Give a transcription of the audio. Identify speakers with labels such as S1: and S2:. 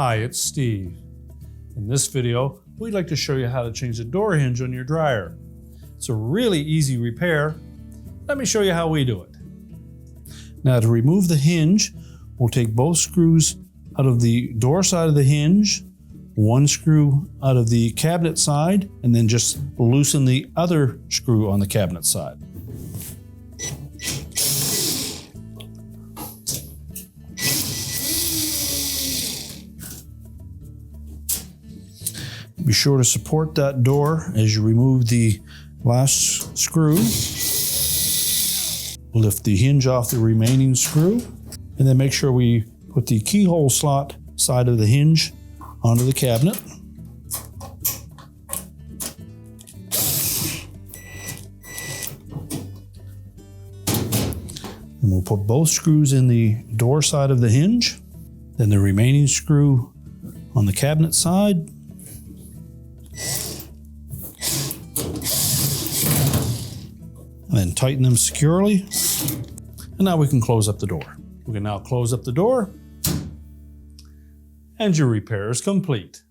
S1: Hi, it's Steve. In this video, we'd like to show you how to change the door hinge on your dryer. It's a really easy repair. Let me show you how we do it. Now, to remove the hinge, we'll take both screws out of the door side of the hinge, one screw out of the cabinet side, and then just loosen the other screw on the cabinet side. Be sure to support that door as you remove the last screw. Lift the hinge off the remaining screw, and then make sure we put the keyhole slot side of the hinge onto the cabinet. And we'll put both screws in the door side of the hinge, then the remaining screw on the cabinet side. And then tighten them securely. And now we can close up the door. We can now close up the door, and your repair is complete.